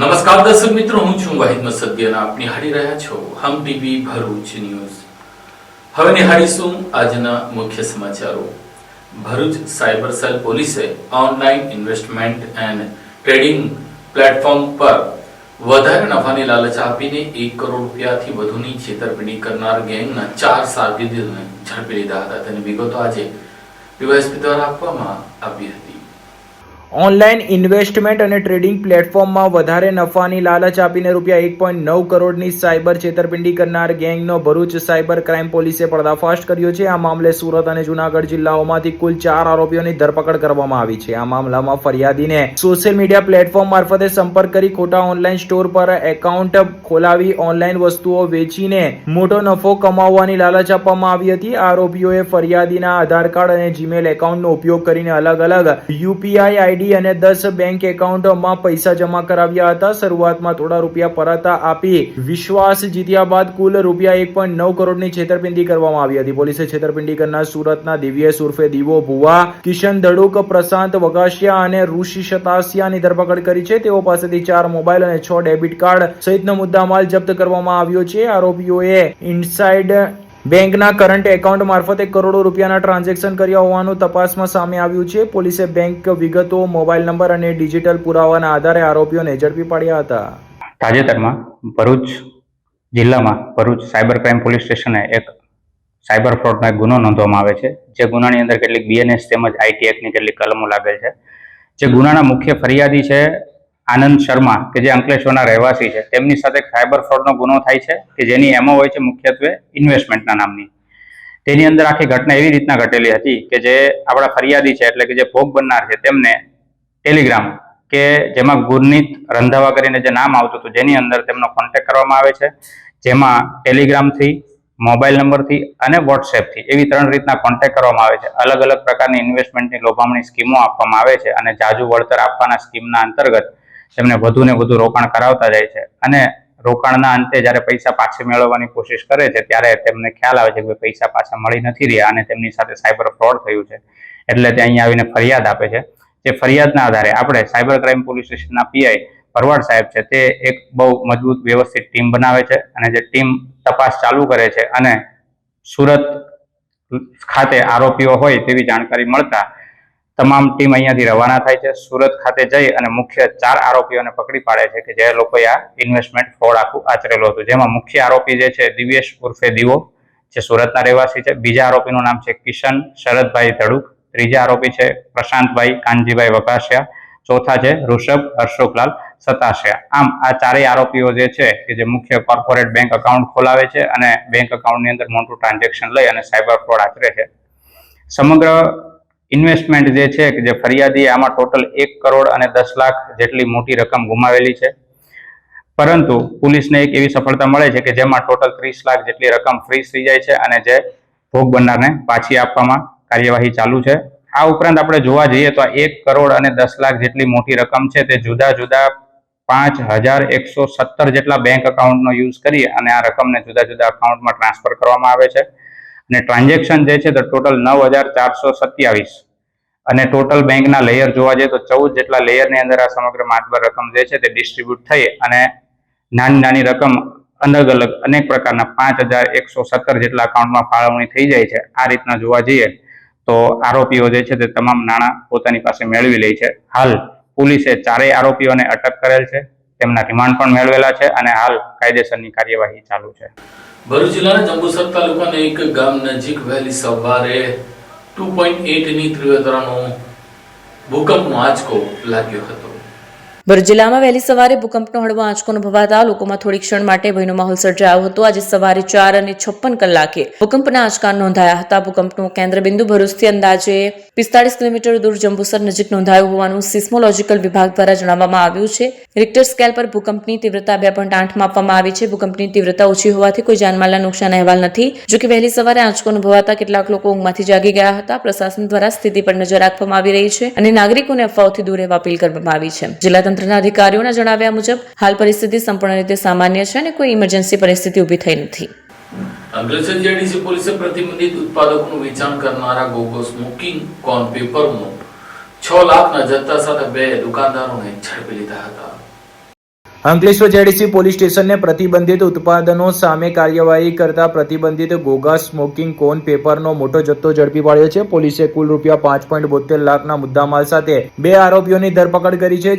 નમસ્કાર દર્શક મિત્રો, હું છું વાહિદ મસદિયા. આપ નિહાળી રહ્યા છો હમ ટીવી ભરૂચ ન્યૂઝ. હવે નિહાળીશું આજના મુખ્ય સમાચારો. ભરૂચ સાયબર સેલ પોલીસે online investment and trading platform પર વધારે નફાની લાલચ આપીને 1 કરોડ રૂપિયાથી વધુની છેતરપિંડી કરનાર ગેંગના 4 સાગરીતોને ઝડપી લીધા હતા. તેની વિગતો આજે ડીવાયએસપી દ્વારા આપવામાં આવી હતી. ઓનલાઈન ઇન્વેસ્ટમેન્ટ અને ટ્રેડિંગ પ્લેટફોર્મમાં વધારે નફાની લાલચ આપીને રૂપિયા 1.9 કરોડની સાયબર છેતરપિંડી કરનાર ગેંગનો ભરૂચ સાયબર ક્રાઇમ પોલીસે પર્દાફાશ કર્યો છે. આ મામલે સુરત અને જૂનાગઢ જિલ્લાઓમાંથી કુલ 4 આરોપીઓની ધરપકડ કરવામાં આવી છે. આ મામલામાં ફરિયાદીને સોશિયલ મીડિયા પ્લેટફોર્મ મારફતે સંપર્ક કરી ખોટા ઓનલાઈન સ્ટોર પર એકાઉન્ટ ખોલાવી ઓનલાઈન વસ્તુઓ વેચીને મોટો નફો કમાવવાની લાલચ આપવામાં આવી હતી. આરોપીઓએ ફરિયાદીના આધાર કાર્ડ અને જીમેલ એકાઉન્ટનો ઉપયોગ કરીને અલગ અલગ યુપીઆઈ આઈડી અને 10 બેંક એકાઉન્ટમાં પૈસા જમા કરાવ્યા હતા. શરૂઆતમાં થોડા રૂપિયા પરત આપી વિશ્વાસ જીત્યા બાદ કુલ રૂપિયા 1.9 કરોડની છેતરપિંડી કરવામાં આવી હતી. પોલીસે છેતરપિંડી કરનાર સુરતના દિવ્યેશ ઉર્ફે દીવો ભુવા, કિશન ધડુક, પ્રશાંત વગાસિયા અને ઋષિ શતાસિયાની ધરપકડ કરી છે. તેઓ પાસેથી 4 મોબાઈલ અને 6 ડેબિટ કાર્ડ સહિતનો મુદ્દામાલ જપ્ત કરવામાં આવ્યો છે. આરોપીઓએ ઇનસાઇડ બેંકના કરંટ એકાઉન્ટ મારફતે કરોડો રૂપિયાના ટ્રાન્ઝેક્શન કર્યા હોવાનું તપાસમાં સામે આવ્યું છે. પોલીસે બેંક વિગતો, મોબાઈલ નંબર અને ડિજિટલ પુરાવાના આધારે આરોપીઓને ઝડપી પાડ્યા હતા. તાજેતરમાં ભરૂચ જિલ્લામાં ભરૂચ સાયબર ક્રાઇમ પોલીસ સ્ટેશને એક સાયબર ફ્રોડનો એક ગુનો નોંધવામાં આવે છે. જે ગુનાની અંદર કેટલીક બીએનએસ તેમજ આઈટી એક્ટની કેટલીક કલમો લાગેલ છે. જે ગુનાના મુખ્ય ફરિયાદી છે આનંદ શર્મા, કે જે અંકલેશ્વરના રહેવાસી છે, તેમની સાથે સાયબર ફ્રોડનો ગુનો થાય છે કે જેની એમો હોય છે મુખ્યત્વે ઇન્વેસ્ટમેન્ટના નામની. તેની અંદર આખી ઘટના એવી રીતના ઘટેલી હતી કે જે આપણા ફરિયાદી છે એટલે કે જે ભોગ બનનાર છે તેમને ટેલિગ્રામ કે જેમાં ગુરનીત રંધાવા કરીને જે નામ આવતું હતું, જેની અંદર તેમનો કોન્ટેક્ટ કરવામાં આવે છે. જેમાં ટેલિગ્રામથી, મોબાઈલ નંબરથી અને વોટ્સએપથી એવી 3 રીતના કોન્ટેક્ટ કરવામાં આવે છે. અલગ અલગ પ્રકારની ઇન્વેસ્ટમેન્ટની લોભામણી સ્કીમો આપવામાં આવે છે અને જાજુ વળતર આપવાના સ્કીમના અંતર્ગત તેમને વધુ ને વધુ રોકાણ કરાવતા જાય છે. અને રોકાણના અંતે જ્યારે પૈસા પાછી મેળવવાની કોશિશ કરે છે ત્યારે તેમને ખ્યાલ આવે છે કે પૈસા પાછા મળી નથી રહ્યા અને તેમની સાથે સાયબર ફ્રોડ થયું છે. એટલે તે અહીંયા આવીને ફરિયાદ આપે છે. જે ફરિયાદના આધારે આપણે સાયબર ક્રાઇમ પોલીસ સ્ટેશનના પીઆઈ ભરવાડ સાહેબ છે તે એક બહુ મજબૂત વ્યવસ્થિત ટીમ બનાવે છે અને જે ટીમ તપાસ ચાલુ કરે છે અને સુરત ખાતે આરોપીઓ હોય તેવી જાણકારી મળતા તમામ ટીમ અહીંયાથી રવાના થાય છે. સુરત ખાતે જઈ અને મુખ્ય 4 આરોપીઓને પકડી પાડે છે કે જે લોકોએ આ ઇન્વેસ્ટમેન્ટ ફ્રોડ આખું આચરેલું હતું. જેમાં મુખ્ય આરોપી જે છે દિવ્યેશ ઉર્ફે દીવો, જે સુરતના રહેવાસી છે. બીજા આરોપીનું નામ છે કિશન શરદભાઈ ધડુક. ત્રીજા આરોપી છે પ્રશાંતભાઈ કાનજીભાઈ વકાસિયા. ચોથા છે ઋષભ હર્ષોકલાલ સતાસિયા. આમ આ 4 આરોપીઓ જે છે કે જે મુખ્ય કોર્પોરેટ બેંક એકાઉન્ટ ખોલાવે છે અને બેંક એકાઉન્ટની અંદર મોટું ટ્રાન્ઝેક્શન લઈ અને સાયબર ફ્રોડ આચરે છે. સમગ્ર ઇન્વેસ્ટમેન્ટ જે છે કે જે ફરિયાદીએ આમાં ટોટલ 1 કરોડ અને 10 લાખ જેટલી મોટી રકમ ગુમાવેલી છે. પરંતુ પોલીસને એક એવી સફળતા મળે છે કે જેમાં ટોટલ 30 લાખ જેટલી રકમ ફ્રીઝ થઈ જાય છે અને જે ભોગ બનનારને પાછી આપવામાં કાર્યવાહી ચાલુ છે. આ ઉપરાંત આપણે જોવા જઈએ તો 1 કરોડ અને 10 લાખ જેટલી મોટી રકમ છે તે જુદા જુદા 5117 જેટલા બેંક એકાઉન્ટનો યુઝ કરી અને આ રકમને જુદા જુદા એકાઉન્ટમાં ટ્રાન્સફર કરવામાં આવે છે. અને ટ્રાન્ઝેક્શન જે છે તો ટોટલ 9427 અને ટોટલ બેંકના લેયર જોવા જઈએ તો 14 જેટલા લેયરની અંદર આ સમગ્ર માતબર રકમ જે છે તે ડિસ્ટ્રીબ્યુટ થઈ અને નાની નાની રકમ અલગ અલગ અનેક પ્રકારના 5117 જેટલા એકાઉન્ટમાં ફાળવણી થઈ જાય છે. આ રીતના જોવા જઈએ તો આરોપીઓ જે છે તે તમામ નાણાં પોતાની પાસે મેળવી લે છે. હાલ પોલીસે 4 આરોપીઓને અટક કરેલ છે, તેમના રિમાન્ડ પણ મેળવેલા છે અને હાલ કાયદેસરની કાર્યવાહી ચાલુ છે. ભરૂચ જિલ્લાના જંબુસર તાલુકાના એક ગામ નજીક વહેલી સવારે 2.8ની તીવ્રતાનો ભૂકંપનો આંચકો લાગ્યો હતો. ભરૂચ જિલ્લામાં વહેલી સવારે ભૂકંપનો હળવો આંચકો અનુભવાતા લોકોમાં થોડી ક્ષણ માટે ભયનો માહોલ સર્જાયો હતો. આજે સવારે 4:56 કલાકે ભૂકંપના આંચકા નોંધાયા હતા. ભૂકંપનું કેન્દ્રબિંદુ ભરૂચથી અંદાજે 45 કિલોમીટર દૂર જંબુસર નજીક નોંધાયું હોવાનું સિસ્મોલોજીકલ વિભાગ દ્વારા જણાવવામાં આવ્યું છે. રિક્ટર સ્કેલ પર ભૂકંપની તીવ્રતા 2.8 માપવામાં આવી છે. ભૂકંપની તીવ્રતા ઓછી હોવાથી કોઈ જાનમાલના નુકસાન અહેવાલ નથી. જોકે વહેલી સવારે આંચકો અનુભવાતા કેટલાક લોકો ઊંઘમાંથી જાગી ગયા હતા. પ્રશાસન દ્વારા સ્થિતિ પર નજર રાખવામાં આવી રહી છે અને નાગરિકોને અફવાઓથી દૂર રહેવા અપીલ કરવામાં આવી છે. જિલ્લા તંત્રના અધિકારીઓના જણાવ્યા મુજબ હાલ પરિસ્થિતિ સંપૂર્ણ રીતે સામાન્ય છે અને કોઈ ઇમરજન્સી પરિસ્થિતિ ઊભી થઈ નથી. અંકલેશ્વર જેડીસી પોલીસે પ્રતિબંધિત ઉત્પાદકોનું વેચાણ કરનારા ગોગો સ્મોકિંગ કોર્ન પેપરનો 6 લાખના જથ્થા સાથે 2 દુકાનદારોને ઝડપી લીધા હતા. અંકલેશ્વર જેડીસી પોલીસ સ્ટેશનને પ્રતિબંધિત ઉત્પાદનો સામે કાર્યવાહી કરતા પ્રતિબંધિત ગોગા સ્મોકિંગ કોન પેપરનો મોટો જથ્થો ઝડપી પાડ્યો છે. પોલીસે કુલ ₹5.72 લાખના મુદ્દામાલ સાથે 2 આરોપીઓની ધરપકડ કરી છે,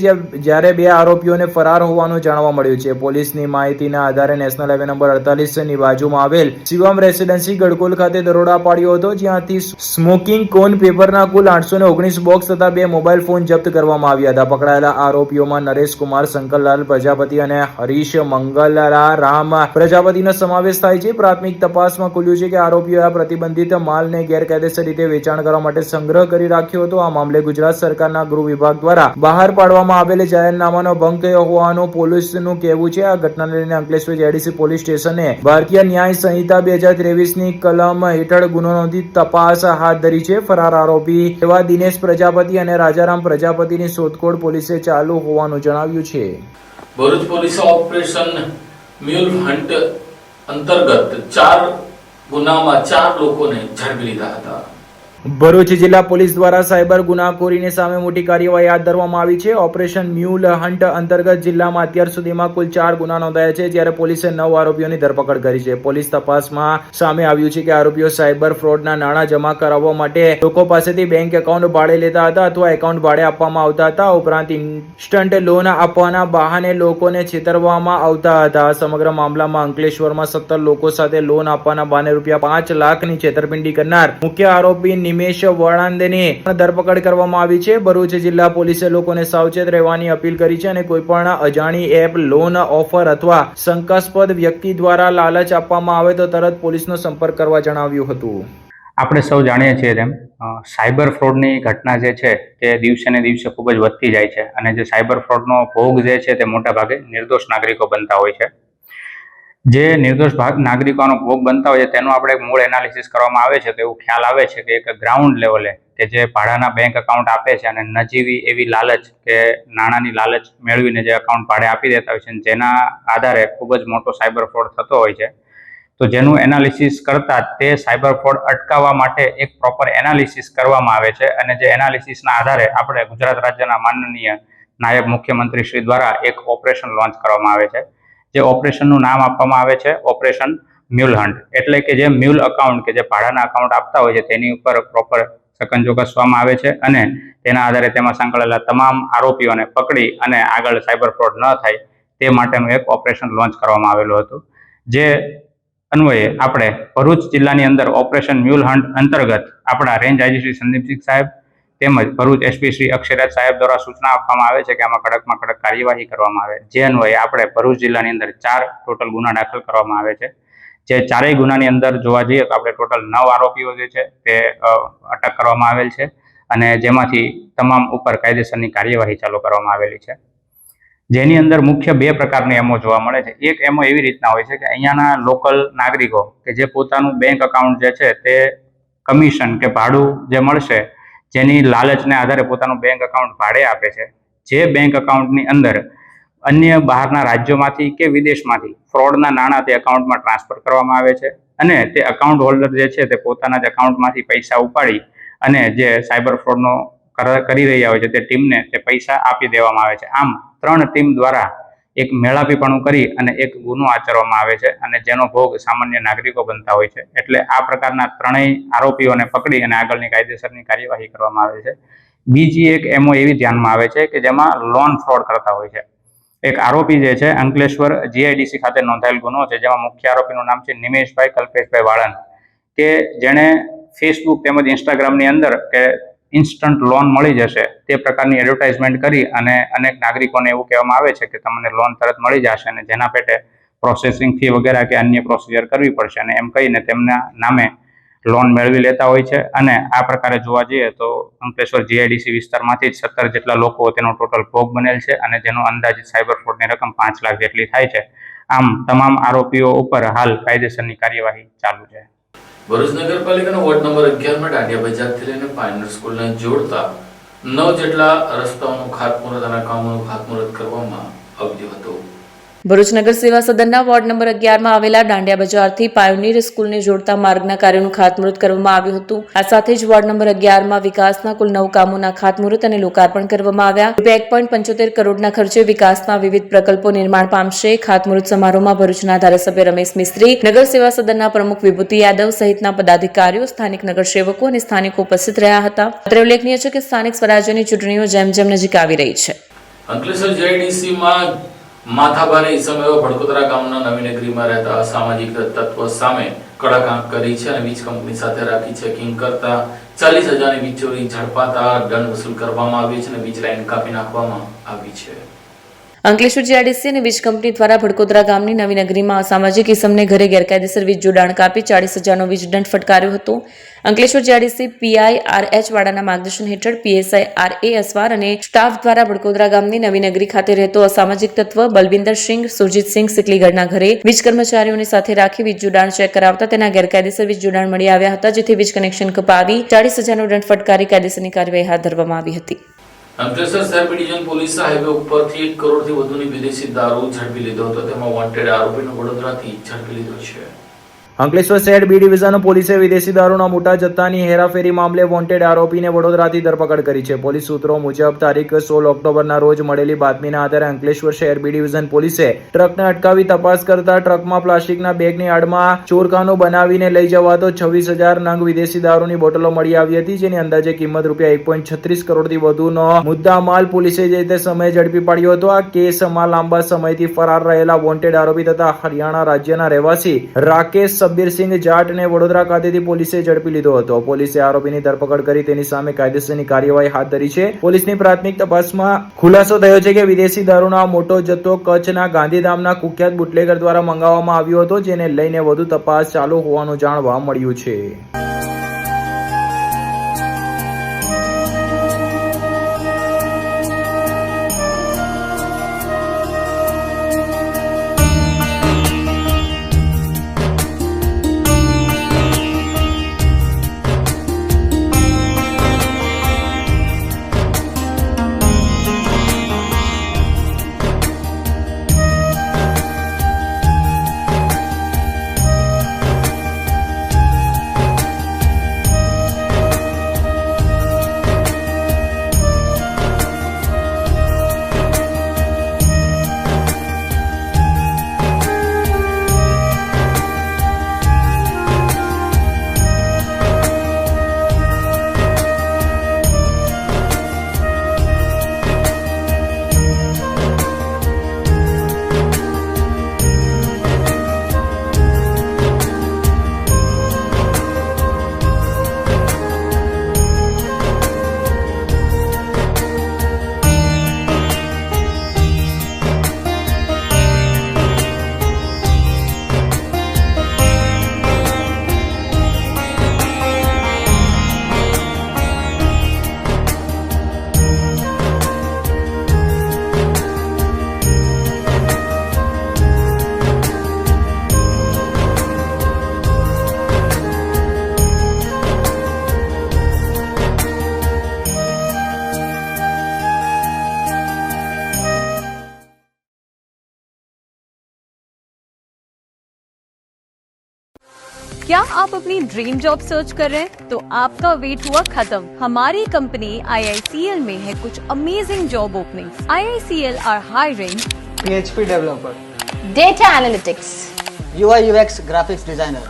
જ્યારે 2 આરોપીઓને ફરાર હોવાનું જાણવા મળ્યું છે. પોલીસની માહિતીના આધારે નેશનલ હાઈવે નંબર 48 ની બાજુમાં આવેલ શિવમ રેસિડેન્સી ગડકોલ ખાતે દરોડા પાડ્યો હતો, જ્યાંથી સ્મોકિંગ કોન પેપરના કુલ 819 બોક્સ તથા 2 મોબાઈલ ફોન જપ્ત કરવામાં આવ્યા હતા. પકડાયેલા આરોપીઓમાં નરેશ કુમાર શંકરલાલ પ્રજાપતિ અને હરીશ મંગલરામ પ્રજાપતિનો સમાવેશ થાય છે. પ્રાથમિક તપાસમાં ખુલ્યું છે કે આરોપીઓએ આ પ્રતિબંધિત માલને ગેરકાયદેસર રીતે વેચાણ કરવા માટે સંગ્રહ કરી રાખ્યો હતો. આ મામલે ગુજરાત સરકારના ગૃહ વિભાગ દ્વારા બહાર પાડવામાં આવેલ જાહેરનામાનો ભંગ થયો હોવાનું પોલીસનું કહેવું છે. આ ઘટનાને લઈને અંકલેશ્વર જેડીસી પોલીસ સ્ટેશને ભારતીય ન્યાય સંહિતા 2023 ની કલમ હેઠળ ગુનો નોંધી તપાસ હાથ ધરી છે. ફરાર આરોપી એવા દિનેશ પ્રજાપતિ અને રાજારામ પ્રજાપતિની શોધખોળ પોલીસે ચાલુ હોવાનું જણાવ્યું છે. ભરૂચ પોલીસે ઓપરેશન મ્યુલ હન્ટ અંતર્ગત 4 ગુનામાં 4 લોકોને ઝડપી લીધા હતા. ભરૂચ જિલ્લા પોલીસ દ્વારા સાયબર ગુનાખોરીની સામે મોટી કાર્યવાહી હાથ ધરવામાં આવી છે. ઓપરેશન મ્યુલ હન્ટ અંતર્ગત જિલ્લામાં અત્યાર સુધીમાં કુલ 4 ગુના નોંધાયા છે, જ્યારે પોલીસે 9 આરોપીઓની ધરપકડ કરી છે. પોલીસ તપાસમાં સામે આવ્યું છે કે આરોપીઓ સાયબર ફ્રોડના નાણાં જમા કરાવવા માટે લોકો પાસેથી બેંક એકાઉન્ટ ભાડે લેતા હતા અથવા એકાઉન્ટ ભાડે આપવામાં આવતા હતા. ઉપરાંત ઇન્સ્ટન્ટ લોન આપવાના બહાને લોકોને છેતરવામાં આવતા હતા. સમગ્ર મામલામાં અંકલેશ્વરમાં 17 લોકો સાથે લોન આપવાના બહાને ₹5 લાખની છેતરપિંડી કરનાર મુખ્ય આરોપી નિમેશ વળાંદેની ધરપકડ કરવામાં આવી છે. ભરૂચ જિલ્લા પોલીસે લોકોને સાવચેત રહેવાની અપીલ કરી છે અને કોઈ પણ અજાણી એપ, લોન ઓફર અથવા શંકાસ્પદ વ્યક્તિ દ્વારા લાલચ આપવામાં આવે તો તરત પોલીસનો સંપર્ક કરવા જણાવ્યું હતું. આપણે સૌ જાણીએ છીએ તેમ સાયબર ફ્રોડની ઘટના જે છે તે દિવસે ને દિવસે ખૂબ જ વધતી જાય છે અને જે સાયબર ફ્રોડનો ભોગ જે છે તે મોટા ભાગે નિર્દોષ નાગરિકો બનતા હોય છે. જે નિર્દોષ નાગરિકોનો ભોગ બનતા હોય છે તેનું આપણે મૂળ એનાલિસિસ કરવામાં આવે છે તો એવું ખ્યાલ આવે છે કે એક ગ્રાઉન્ડ લેવલે કે જે ભાડાના બેંક એકાઉન્ટ આપે છે અને નજીવી એવી લાલચ કે નાણાંની લાલચ મેળવીને જે એકાઉન્ટ ભાડે આપી દેતા હોય છે, જેના આધારે ખૂબ જ મોટો સાયબર ફ્રોડ થતો હોય છે. તો જેનું એનાલિસિસ કરતા તે સાયબર ફ્રોડ અટકાવવા માટે એક પ્રોપર એનાલિસિસ કરવામાં આવે છે અને જે એનાલિસિસના આધારે આપણે ગુજરાત રાજ્યના માનનીય નાયબ મુખ્યમંત્રી શ્રી દ્વારા એક ઓપરેશન લોન્ચ કરવામાં આવે છે. જે ઓપરેશનનું નામ આપવામાં આવે છે ઓપરેશન મ્યુલ હન્ટ. એટલે કે જે મ્યુલ અકાઉન્ટ કે જે ભાડાના અકાઉન્ટ આપતા હોય છે તેની ઉપર પ્રોપર સકંજો કસવામાં આવે છે અને તેના આધારે તેમાં સંકળાયેલા તમામ આરોપીઓને પકડી અને આગળ સાયબર ફ્રોડ ન થાય તે માટેનું એક ઓપરેશન લોન્ચ કરવામાં આવેલું હતું. જે અન્વયે આપણે ભરૂચ જિલ્લાની અંદર ઓપરેશન મ્યુલ હન્ટ અંતર્ગત આપણા રેન્જ આઈજી શ્રી સંદીપસિંહ સાહેબ તેમજ ભરૂચ એસપી શ્રી અક્ષયરાજ સાહેબ દ્વારા સૂચના આપવામાં આવે છે કે આમાં કડકમાં કડક કાર્યવાહી કરવામાં આવે. જે અન્વયે આપણે ભરૂચ જિલ્લાની અંદર 4 ટોટલ ગુના દાખલ કરવામાં આવે છે. જે 4 ગુનાની અંદર જોવા જઈએ તો આપણે ટોટલ 9 આરોપીઓ જે છે તે અટક કરવામાં આવેલ છે અને જેમાંથી તમામ ઉપર કાયદેસરની કાર્યવાહી ચાલુ કરવામાં આવેલી છે. જેની અંદર મુખ્ય 2 પ્રકારની એમઓ જોવા મળે છે. એક એમઓ એવી રીતના હોય છે કે અહીંયાના લોકલ નાગરિકો કે જે પોતાનું બેંક એકાઉન્ટ જે છે તે કમિશન કે ભાડું જે મળશે જેની લાલચને આધારે પોતાનું બેંક એકાઉન્ટ ભાડે આપે છે. જે બેંક એકાઉન્ટની અંદર અન્ય બહારના રાજ્યોમાંથી કે વિદેશમાંથી ફ્રોડના નાણાં તે એકાઉન્ટમાં ટ્રાન્સફર કરવામાં આવે છે અને તે એકાઉન્ટ હોલ્ડર જે છે તે પોતાના જ એકાઉન્ટમાંથી પૈસા ઉપાડી અને જે સાયબર ફ્રોડનો કરી રહ્યા હોય છે તે ટીમને તે પૈસા આપી દેવામાં આવે છે. આમ 3 ટીમ દ્વારા એક મેળાપીપણું કરી અને એક ગુનો આચરવામાં આવે છે અને જેનો ભોગ સામાન્ય નાગરિકો બનતા હોય છે. એટલે આ પ્રકારના 3 આરોપીઓને પકડી અને આગળની કાયદેસરની કાર્યવાહી કરવામાં આવે છે. બીજી એક એમઓ એવી ધ્યાનમાં આવે છે કે જેમાં લોન ફ્રોડ કરતા હોય છે. એક આરોપી જે છે અંકલેશ્વર જીઆઈડીસી ખાતે નોંધાયેલ ગુનો છે, જેમાં મુખ્ય આરોપીનું નામ છે નિમેશભાઈ કલ્પેશભાઈ વાળંદ, કે જેણે ફેસબુક તેમજ ઇન્સ્ટાગ્રામની અંદર કે ઇન્સ્ટન્ટ લોન મળી જશે તે પ્રકારની એડવર્ટાઇઝમેન્ટ કરી અને અનેક નાગરિકોને એવું કહેવામાં આવે છે કે તમને લોન તરત મળી જશે અને જેના પેટે પ્રોસેસિંગ ફી વગેરે કે અન્ય પ્રોસિજર કરવી પડશે અને એમ કહીને તેમના નામે લોન મેળવી લેતા હોય છે. અને આ પ્રકારે જોવા જઈએ તો અંકલેશ્વર જીઆઈડીસી વિસ્તારમાંથી જ 17 જેટલા લોકો તેનો ટોટલ ભોગ બનેલ છે અને જેનો અંદાજિત સાયબર ફ્રોડની રકમ 5 લાખ જેટલી થાય છે. આમ તમામ આરોપીઓ ઉપર હાલ કાયદેસરની કાર્યવાહી ચાલુ છે. ભરૂચ નગરપાલિકાના વોર્ડ નંબર 11માં ડાંડિયા બજારથી લઈને પાયનર સ્કૂલને જોડતા 9 જેટલા રસ્તાઓનું ખાતમુહૂર્ત અને કામોનું ખાતમુહૂર્ત કરવામાં આવ્યું હતું. ભરૂચ નગર સેવા સદનના વોર્ડ નંબર 11 માં આવેલા દાંડિયા બજારથી પાયોનીર સ્કૂલને જોડતા માર્ગના કાર્યનું ખાતમુહૂર્ત કરવામાં આવ્યું હતું. આ સાથે જ વોર્ડ નંબર 11 માં વિકાસના કુલ 9 કામોના ખાતમુહૂર્ત અને લોકાર્પણ કરવામાં આવ્યા. ₹1.75 કરોડના ખર્ચે વિકાસના વિવિધ પ્રકલ્પો નિર્માણ પામશે. ખાતમુહૂર્ત સમારોહમાં ભરૂચના ધારાસભ્ય રમેશ મિસ્ત્રી, નગર સેવા સદનના પ્રમુખ વિભૂતિ યાદવ સહિતના પદાધિકારીઓ, સ્થાનિક નગરસેવકો અને સ્થાનિકો ઉપસ્થિત રહ્યા હતા. અત્રે ઉલ્લેખનીય છે કે સ્થાનિક સ્વરાજ્યની ચૂંટણીઓ જેમ જેમ નજીક આવી રહી છે. અંકલેશ્વર JIDC માં માથાભારે ઇસમો ભડકોદરા ગામના નવીનગરીમાં રહેતા અસામાજિક તત્વો સામે કડક આંખ કરી છે અને વીજ કંપની સાથે રાખી ચેકિંગ કરતા 40,000ની વીજ ચોરી ઝડપાતા દંડ વસૂલ કરવામાં આવ્યો છે અને વીજ લાઈન કાપી નાખવામાં આવી છે. અંકલેશ્વર JIDC અને વીજ કંપની દ્વારા ભડકોદરા ગામની નવીનગરીમાં અસામાજિક ઇસમને ઘરે ગેરકાયદેસર વીજ જોડાણ કાપી 40,000નો વીજ દંડ ફટકાર્યો હતો. અંકલેશ્વર JIDC PI RH વાડાના માર્ગદર્શન હેઠળ PSI RA અસવાર અને સ્ટાફ દ્વારા ભડકોદરા ગામની નવીનગરી ખાતે રહેતો અસામાજિક તત્વ બલવિંદરસિંહ સુરજીતસિંહ સિકલીગઢના ઘરે વીજ કર્મચારીઓની સાથે રાખી વીજ જોડાણ ચેક કરાવતા તેના ગેરકાયદેસર વીજ જોડાણ મળી આવ્યા હતા, જેથી વીજ કનેક્શન કપાવી 40,000નો દંડ ફટકારી કાયદેસરની કાર્યવાહી હાથ ધરવામાં આવી હતી. અંકલેશ્વર શહેર બી ડિવિઝન પોલીસે હાઈવે ઉપરથી 1 કરોડથી વધુની વિદેશી દારૂ ઝડપી લીધો હતો. તેમાં વોન્ટેડ આરોપીનો વડોદરાથી ઝડપી લીધો છે. અંકલેશ્વર શહેર બી ડિવિઝન પોલીસે વિદેશી દારૂના મોટા જથ્થાની હેરાફેરી મામલે વોન્ટેડ આરોપીને વડોદરાથી ધરપકડ કરી છે. પોલીસ સૂત્રો મુજબ તારીખ 16 ઓક્ટોબરના રોજ મળેલી બાતમીના આધારે અંકલેશ્વર શહેર બી ડિવિઝન પોલીસે ટ્રકને અટકાવી તપાસ કરતા ટ્રકમાં પ્લાસ્ટિકના બેગની આડમાં ચોરખાનું બનાવીને લઈ જવાતો 26,000 નંગ વિદેશી દારૂની બોટલો મળી આવી હતી, જેની અંદાજે કિંમત ₹1.36 કરોડથી વધુનો મુદ્દામાલ પોલીસે જે તે સમયે ઝડપી પાડ્યો હતો. આ કેસમાં લાંબા સમયથી ફરાર રહેલા વોન્ટેડ આરોપી તથા હરિયાણા રાજ્યના રહેવાસી રાકેશ સબ્બીરસિંહ જાટને વડોદરા ખાતેથી પોલીસે ઝડપી લીધો હતો. પોલીસે આરોપીની ધરપકડ કરી તેની સામે કાયદેસરની કાર્યવાહી હાથ ધરી છે. પોલીસની પ્રાથમિક તપાસમાં ખુલાસો થયો છે કે વિદેશી દારૂનો મોટો જથ્થો કચ્છના ગાંધીધામના કુખ્યાત બુટલેગર દ્વારા મંગાવવામાં આવ્યો હતો, જેને લઈને વધુ તપાસ ચાલુ હોવાનું જાણવા મળ્યું છે. क्या आप अपनी ड्रीम जॉब सर्च कर रहे हैं? तो आपका वेट हुआ खत्म. हमारी कंपनी IICL में है कुछ amazing job openings. IICL are hiring PHP developer, Data Analytics, UI UX graphics designer,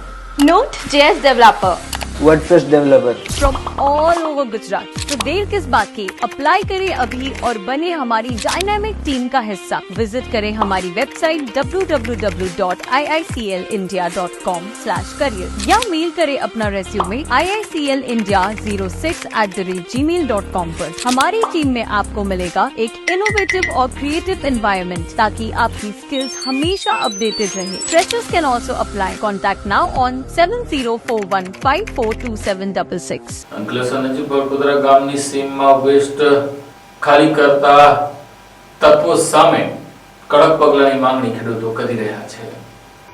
Node.js developer, WordPress developer. from all over Gujarat. तो देर किस बात की, अप्लाई करें अभी और बने हमारी डायनामिक टीम का हिस्सा. विजिट करें हमारी वेबसाइट www.iiclindia.com/career या मेल करें अपना रेज्यूमे iiclindia06@gmail.com पर. हमारी टीम में आपको मिलेगा एक इनोवेटिव और क्रिएटिव एनवायरनमेंट ताकि आपकी स्किल्स हमेशा अपडेटेड रहे. Freshers can also apply. Contact now on 7041542766. Ankleshwar નજીક ભડકોદરા ગામની સીમમાં વેસ્ટ ખાલી કરતા તત્વો સામે કડક પગલાંની માંગણી ખેડૂતો કરી રહ્યા છે.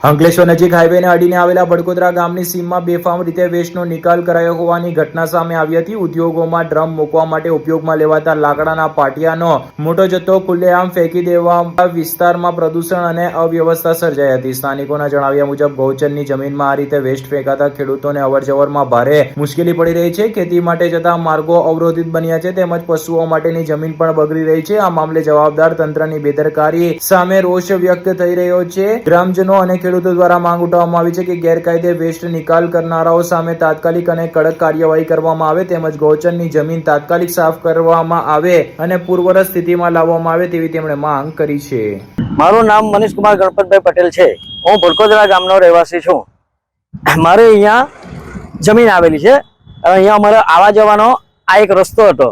અંકલેશ્વર નજીક હાઈવેને અડીને આવેલા બડકોદરા ગામની સીમમાં બેફામ રીતે વેસ્ટનો નિકાલ કરાયો હોવાની ઘટના સામે આવી હતી. ઉદ્યોગોમાં ડ્રમ મૂકવા માટે ઉપયોગમાં લેવાતા લાકડાના પાટિયાનો મોટો જથ્થો ખુલ્લેઆમ ફેંકી દેવા વિસ્તારમાં પ્રદૂષણ અને અવ્યવસ્થા સર્જાઈ હતી. સ્થાનિકોના જણાવ્યા મુજબ ગૌચરની જમીનમાં આ રીતે વેસ્ટ ફેંકાતા ખેડૂતોને અવરજવરમાં ભારે મુશ્કેલી પડી રહી છે. ખેતી માટે જતા માર્ગો અવરોધિત બન્યા છે તેમજ પશુઓ માટેની જમીન પણ બગડી રહી છે. આ મામલે જવાબદાર તંત્રની બેદરકારી સામે રોષ વ્યક્ત થઈ રહ્યો છે. ગ્રામજનો અને ખેડૂતો દ્વારા માંગ ઉઠાવવામાં આવી છે કે ગેરકાયદે વેસ્ટ નિકાલ કરનારાઓ સામે તાત્કાલિક અને કડક કાર્યવાહી કરવામાં આવે તેમજ ગૌચરની જમીન તાત્કાલિક સાફ કરવામાં આવે અને પૂર્વવત સ્થિતિમાં લાવવામાં આવે તેવી તેમણે માંગ કરી છે. મારું નામ મનીષ કુમાર ગણપતભાઈ પટેલ છે. હું ભડકોદરા ગામનો રહેવાસી છું. મારે અહીંયા જમીન આવેલી છે. અહીંયા અમારે આવવા જવાનો આ એક રસ્તો હતો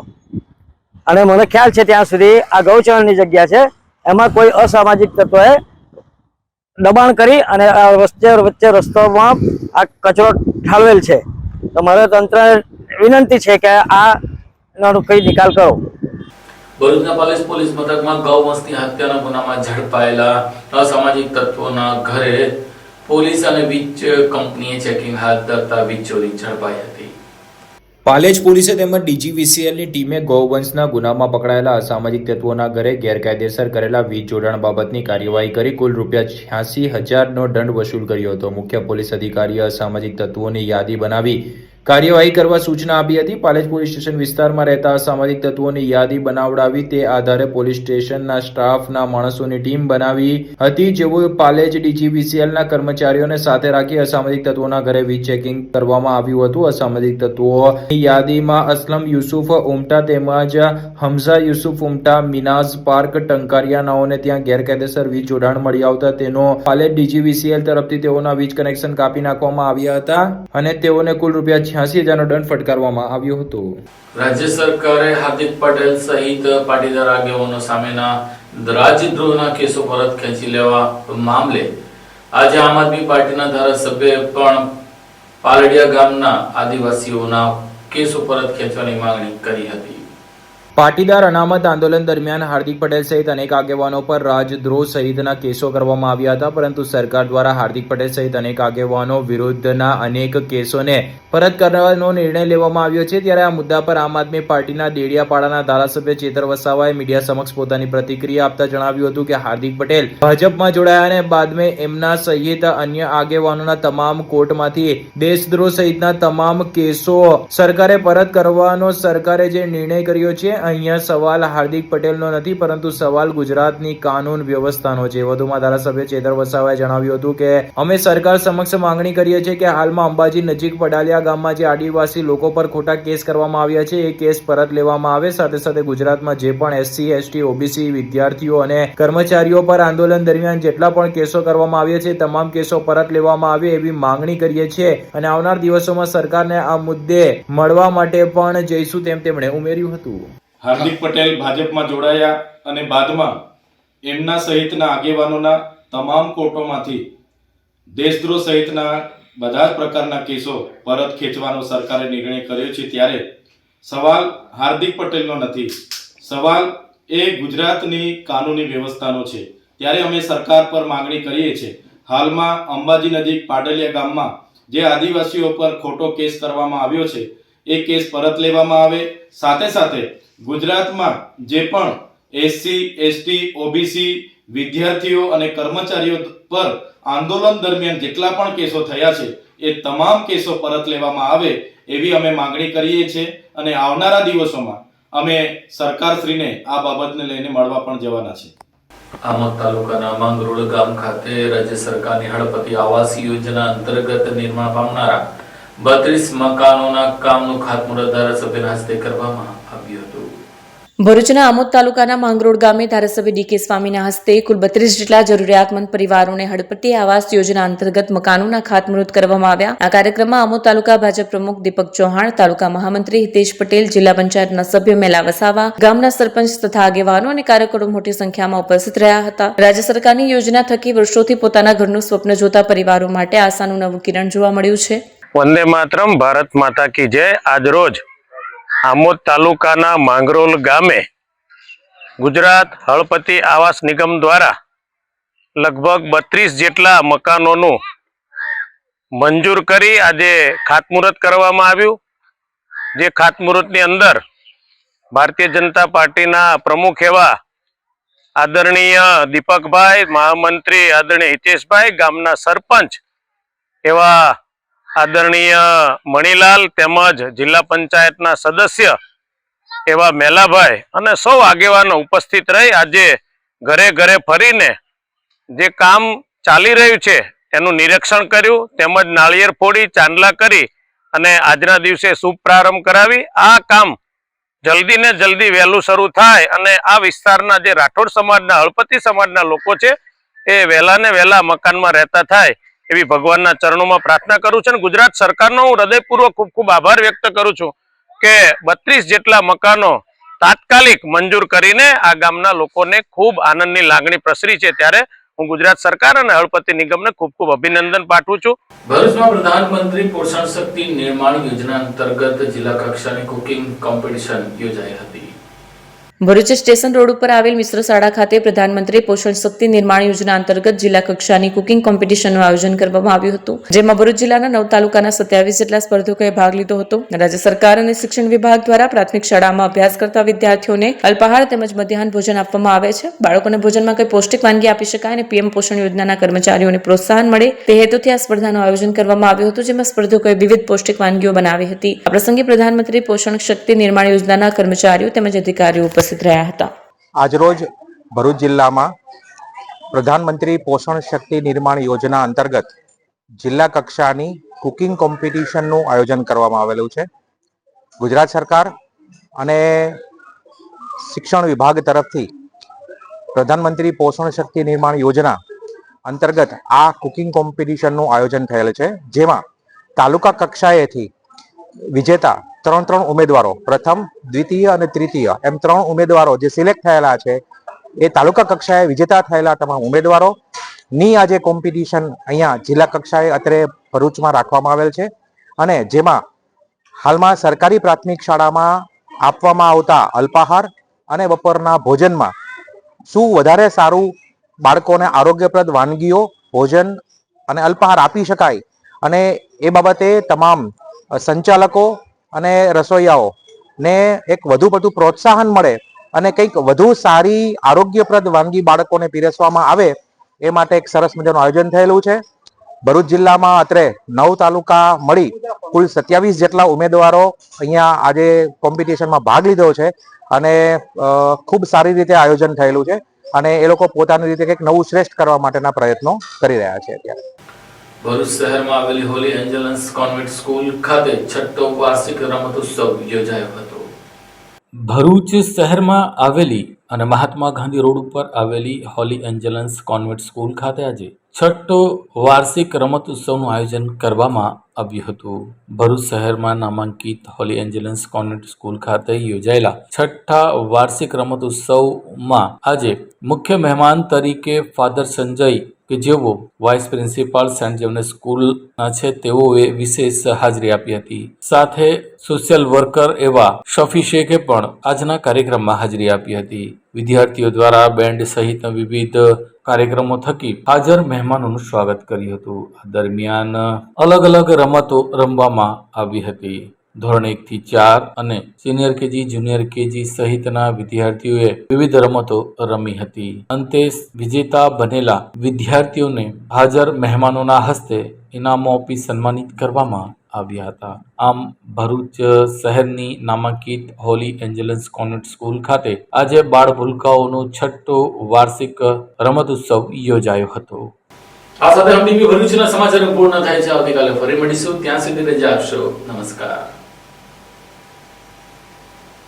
અને મને ખ્યાલ છે ત્યાં સુધી આ ગૌચરની જગ્યા છે. એમાં કોઈ અસામાજિક તત્વોએ દબાણ કરી અને વચ્ચે રસ્તામાં આ કચરો ઠાલવેલ છે. તો મારે તંત્ર વિનંતી છે કે આનો કઈ નિકાલ કરો. ભરૂચના પોલીસ મથકમાં ગૌ વસ્તી હત્યાના ગુનામાં ઝડપાયેલા અસામાજિક તત્વોના ઘરે પોલીસ અને વીજ કંપનીએ ચેકિંગ હાથ ધરતા વીજ ચોરી ઝડપાઈ હતી. પાલેજ પોલીસે તેમજ ડીજીવીસીએલની ટીમે ગૌવંશના ગુનામાં પકડાયેલા અસામાજિક તત્વોના ઘરે ગેરકાયદેસર કરેલા વીજ જોડાણ બાબતની કાર્યવાહી કરી કુલ ₹86,000નો દંડ વસૂલ કર્યો હતો. મુખ્ય પોલીસ અધિકારીએ અસામાજિક તત્વોની યાદી બનાવી કાર્યવાહી કરવા સૂચના આપી હતી. પાલેજ પોલીસ સ્ટેશન વિસ્તારમાં રહેતા અસામાજિક તત્વોની યાદી બનાવડાવી તે આધારે પોલીસ સ્ટેશનના સ્ટાફના માણસોની ટીમ બનાવી હતી જેઓ પાલેજ ડીજીવીસીએલના કર્મચારીઓને સાથે રાખી અસામાજિક તત્વોના ઘરે વીજ ચેકિંગ કરવામાં આવ્યું હતું. અસામાજિક તત્વોની યાદીમાં અસલમ યુસુફ ઉમટા તેમજ હમઝા યુસુફ ઉમટા, મિનાઝ પાર્ક ટંકારિયા નાઓને ત્યાં ગેરકાયદેસર વીજ જોડાણ મળી આવતા તેનો પાલેજ ડીજીવીસીએલ તરફથી તેઓના વીજ કનેક્શન કાપી નાખવામાં આવ્યા હતા અને તેઓને કુલ ₹86,000નો દંડ ફટકારવામાં આવ્યો હતો. રાજ્ય સરકારે હાર્દિક પટેલ સહિત પાટીદાર આગેવાનો સામેના રાજદ્રોહના કેસો પરત ખેંચી લેવા મામલે આજે આમ આદમી પાર્ટીના ધારાસભ્યએ પણ પાલડિયા ગામના આદિવાસીઓના કેસો પરત ખેંચવાની માંગણી કરી હતી. પાટીદાર અનામત આંદોલન દરમિયાન હાર્દિક પટેલ સહિત અનેક આગેવાનો પર રાજદ્રોહ સહિતના કેસો કરવામાં આવ્યા હતા પરંતુ સરકાર દ્વારા હાર્દિક પટેલ સહિત અનેક આગેવાનો વિરુદ્ધના અનેક કેસોને પરત કરવાનો નિર્ણય લેવામાં આવ્યો છે. ત્યારે આ મુદ્દા પર આમ આદમી પાર્ટીના દેડિયાપાડાના ધારાસભ્ય ચેતર વસાવાએ મીડિયા સમક્ષ પોતાની પ્રતિક્રિયા આપતા જણાવ્યું હતું કે હાર્દિક પટેલ ભાજપમાં જોડાયા અને બાદમાં એમના સહિત અન્ય આગેવાનોના તમામ કોર્ટમાંથી દેશદ્રોહ સહિતના તમામ કેસો સરકારે પરત કરવાનો સરકારે જે નિર્ણય કર્યો છે અહીંયા સવાલ હાર્દિક પટેલનો નથી પરંતુ સવાલ ગુજરાતની કાનૂન વ્યવસ્થાનો છે. વધુમાં ધારાસભ્ય ચેતર વસાવાએ જણાવ્યું હતું કે અમે સરકાર સમક્ષ માંગણી કરીએ છીએ કે હાલમાં અંબાજી નજીક પડાલિયા ગામમાં જે આદિવાસી લોકો પર ખોટા કેસ કરવામાં આવ્યા છે એ કેસ પરત લેવામાં આવે. સાથે સાથે ગુજરાતમાં જે પણ SC, ST, OBC વિદ્યાર્થીઓ અને કર્મચારીઓ પર આંદોલન દરમિયાન જેટલા પણ કેસો કરવામાં આવ્યા છે તમામ કેસો પરત લેવામાં આવે એવી માંગણી કરીએ છીએ અને આવનાર દિવસોમાં સરકારને આ મુદ્દે મળવા માટે પણ જઈશું તેમ તેમણે ઉમેર્યું હતું. હાર્દિક પટેલ ભાજપમાં જોડાયા અને બાદમાં એમના સહિતના આગેવાનોના તમામ કોર્ટોમાંથી દેશદ્રોહ સહિતના બધા જ પ્રકારના કેસો પરત ખેંચવાનો સરકારે નિર્ણય કર્યો છે. ત્યારે સવાલ હાર્દિક પટેલનો નથી, સવાલ એ ગુજરાતની કાનૂની વ્યવસ્થાનો છે. ત્યારે અમે સરકાર પર માંગણી કરીએ છીએ હાલમાં અંબાજી નજીક પાડલિયા ગામમાં જે આદિવાસીઓ પર ખોટો કેસ કરવામાં આવ્યો છે એ કેસ પરત લેવામાં આવે. સાથે સાથે ગુજરાતમાં જે પણ SC, ST, OBC વિદ્યાર્થીઓ અને કર્મચારીઓ પર આંદોલન દરમિયાન જેટલા પણ કેસો થયા છે એ તમામ કેસો પરત લેવામાં આવે એવી અમે માંગણી કરીએ છીએ અને આવનારા દિવસોમાં અમે સરકારશ્રીને આ બાબતને લઈને મળવા પણ જવાના છે. આમોદ તાલુકાના માંગરોળ ગામ ખાતે રાજ્ય સરકારની હળપતિ આવાસ યોજના અંતર્ગત નિર્માણ પામનારા 32 મકાનોના કામનું ખાતમુહૂર્ત ધારાસભ્યના હસ્તે કરવામાં આવ્યું હતું. ભરૂચના આમોદ તાલુકાના માંગરોળ ગામે ધારાસભ્ય DK સ્વામીના હસ્તે કુલ 32 જેટલા જરૂરિયાતમંદ પરિવારોને હળપતિ આવાસ યોજના અંતર્ગત મકાનોના ખાતમુહૂર્ત કરવામાં આવ્યા. આ કાર્યક્રમમાં આમોદ તાલુકા ભાજપ પ્રમુખ દીપક ચૌહાણ, તાલુકા મહામંત્રી હિતેશ પટેલ, જિલ્લા પંચાયતના સભ્ય મેલા વસાવા, ગામના સરપંચ તથા આગેવાનો અને કાર્યકરો મોટી સંખ્યામાં ઉપસ્થિત રહ્યા હતા. રાજ્ય સરકારની યોજના થકી વર્ષોથી પોતાના ઘરનું સ્વપ્ન જોતા પરિવારો માટે આશાનું નવું કિરણ જોવા મળ્યું છે. વંદે માતરમ, ભારત માતા કી જય. આજ રોજ આમોદ તાલુકાના માંગરોલ ગામે ગુજરાત હળપતિ આવાસ નિગમ દ્વારા લગભગ 32 જેટલા મકાનોનું મંજૂર કરી આજે ખાતમુહૂર્ત કરવામાં આવ્યું. જે ખાતમુહૂર્તની અંદર ભારતીય જનતા પાર્ટીના પ્રમુખ એવા આદરણીય દીપકભાઈ, મહામંત્રી આદરણીય હિતેશભાઈ, ગામના સરપંચ એવા આદરણીય મણીલાલ તેમજ જિલ્લા પંચાયતના સદસ્ય એવા મેલાભાઈ અને સૌ આગેવાનો ઉપસ્થિત રહી આજે ઘરે ઘરે ફરીને જે કામ ચાલી રહ્યું છે એનું નિરીક્ષણ કર્યું, તેમજ નાળિયેર ફોડી ચાંદલા કરી અને આજના દિવસે શુભ પ્રારંભ કરાવી આ કામ જલ્દી ને જલ્દી વહેલું શરૂ થાય અને આ વિસ્તારના જે રાઠોડ સમાજના, હળપતિ સમાજના લોકો છે એ વહેલા ને વહેલા મકાનમાં રહેતા થાય એવી ભગવાનના ચરણોમાં પ્રાર્થના કરું છું. અને ગુજરાત સરકારનો હું હૃદયપૂર્વક ખૂબ ખૂબ આભાર વ્યક્ત કરું છું કે 32 જેટલા મકાનો તાત્કાલિક મંજૂર કરીને આ ગામના લોકોને ખૂબ આનંદની લાગણી પ્રસરી છે. ત્યારે હું ગુજરાત સરકાર અને હળપતિ નિગમને ખૂબ ખૂબ અભિનંદન પાઠવું છું. ભરૂચમાં પ્રધાનમંત્રી પોષણ શક્તિ નિર્માણ યોજના અંતર્ગત જિલ્લા કક્ષાની કુકિંગ કોમ્પિટિશન યોજાઈ હતી. ભરૂચ સ્ટેશન રોડ ઉપર આવેલ મિશ્ર શાળા ખાતે પ્રધાનમંત્રી પોષણ શક્તિ નિર્માણ યોજના અંતર્ગત જિલ્લા કક્ષાની કુકિંગ કોમ્પિટિશનનું આયોજન કરવામાં આવ્યું હતું, જેમાં ભરૂચ જિલ્લાના 9 તાલુકાના 27 જેટલા સ્પર્ધકોએ ભાગ લીધો હતો. રાજ્ય સરકાર અને શિક્ષણ વિભાગ દ્વારા પ્રાથમિક શાળામાં અભ્યાસ કરતા વિદ્યાર્થીઓને અલ્પાહાર તેમજ મધ્યાહન ભોજન આપવામાં આવે છે. બાળકોને ભોજનમાં કોઈ પૌષ્ટિક વાનગી આપી શકાય અને પીએમ પોષણ યોજનાના કર્મચારીઓને પ્રોત્સાહન મળે તે હેતુથી આ સ્પર્ધાનું આયોજન કરવામાં આવ્યું હતું, જેમાં સ્પર્ધકોએ વિવિધ પૌષ્ટિક વાનગીઓ બનાવી હતી. આ પ્રસંગે પ્રધાનમંત્રી પોષણ શક્તિ નિર્માણ યોજનાના કર્મચારીઓ તેમજ અધિકારીઓ ઉપસ્થિત રહ્યા હતા. આજરોજ ભરૂચ જિલ્લામાં પ્રધાનમંત્રી પોષણ શક્તિ નિર્માણ યોજના અંતર્ગત જિલ્લા કક્ષાની કુકિંગ કોમ્પિટિશનનું આયોજન કરવામાં આવેલું છે. ગુજરાત સરકાર અને શિક્ષણ વિભાગ તરફથી પ્રધાનમંત્રી પોષણ શક્તિ નિર્માણ યોજના અંતર્ગત આ કુકિંગ કોમ્પિટિશનનું આયોજન થયેલ છે, જેમાં તાલુકા કક્ષાએથી વિજેતા 3 ઉમેદવારો, પ્રથમ, દ્વિતીય અને તૃતીય એમ 3 ઉમેદવારો જે સિલેક્ટ થયેલા છે એ તાલુકા કક્ષાએ વિજેતા થયેલા તમામ ઉમેદવારોની આજે કોમ્પિટિશન અહીંયા જિલ્લા કક્ષાએ અત્રે ભરૂચમાં રાખવામાં આવેલ છે. અને જેમાં હાલમાં સરકારી પ્રાથમિક શાળામાં આપવામાં આવતા અલ્પાહાર અને બપોરના ભોજનમાં શું વધારે સારું બાળકોને આરોગ્યપ્રદ વાનગીઓ, ભોજન અને અલ્પાહાર આપી શકાય અને એ બાબતે તમામ સંચાલકો અને રસોઈયાઓ ને એક વધુ પડતું પ્રોત્સાહન મળે અને કંઈક વધુ સારી આરોગ્યપ્રદ વાનગી બાળકોને પીરસવામાં આવે એ માટે એક સરસ મજાનું આયોજન થયેલું છે. ભરૂચ જિલ્લામાં અત્રે 9 તાલુકા મળી કુલ 27 જેટલા ઉમેદવારો અહીંયા આજે કોમ્પિટિશનમાં ભાગ લીધો છે અને ખૂબ સારી રીતે આયોજન થયેલું છે અને એ લોકો પોતાની રીતે કંઈક નવું શ્રેષ્ઠ કરવા માટેના પ્રયત્નો કરી રહ્યા છે. અત્યારે ભરૂચ શહેરમાં આવેલી હોલી એન્જલસ કોન્વેન્ટ સ્કૂલ ખાતે 6ઠ્ઠો વાર્ષિક રમતોત્સવ યોજાયો હતો. ભરૂચ શહેરમાં આવેલી અને મહાત્મા ગાંધી રોડ ઉપર આવેલી હોલી એન્જલસ કોન્વેન્ટ સ્કૂલ ખાતે આજે 6ઠ્ઠો વાર્ષિક રમતોત્સવનું આયોજન કરવામાં આવ્યું હતું. ભરૂચ શહેરમાં નામાંકિત હોલી એન્જલસ કોન્વેન્ટ સ્કૂલ ખાતે યોજાયેલા 6ઠ્ઠા વાર્ષિક રમતોત્સવમાં આજે મુખ્ય મહેમાન તરીકે ફાધર સંજય કે જેઓ વાઇસ પ્રિન્સિપાલ સેન્ટ જેવનેસ સ્કૂલના છે તેઓએ વિશેષ હાજરી આપી હતી. સાથે સોશિયલ વર્કર એવા શફી શેખે પણ આજના કાર્યક્રમમાં હાજરી આપી હતી. વિદ્યાર્થીઓ દ્વારા બેન્ડ સહિત વિવિધ કાર્યક્રમો થકી હાજર મહેમાનોનું સ્વાગત કર્યું હતું. આ દરમિયાન અલગ અલગ રમતો રમવામાં આવી હતી. ધોરણ 1 થી 4 અને સિનિયર કેજી, જુનિયર કેજી સહિતના વિદ્યાર્થીઓએ વિવિધ રમતો રમી હતી. અંતે વિજેતા બનેલા વિદ્યાર્થીઓને હાજર મહેમાનોના હસ્તે ઇનામો આપી સન્માનિત કરવામાં આવ્યા હતા. આમ ભરૂચ શહેરની નામાંકિત હોલી એન્જલસ કોન્વેન્ટ સ્કૂલ ખાતે આજે બાળ ભૂલકાઓનો 6ઠ્ઠો વાર્ષિક રમતોત્સવ યોજાયો હતો. આ સાથે એમડીપી ભરૂચના સમાચાર પૂર્ણ થાય છે. આવતીકાલે ફરી મળીશું. ત્યાં સુધી રજા આપશો. નમસ્કાર.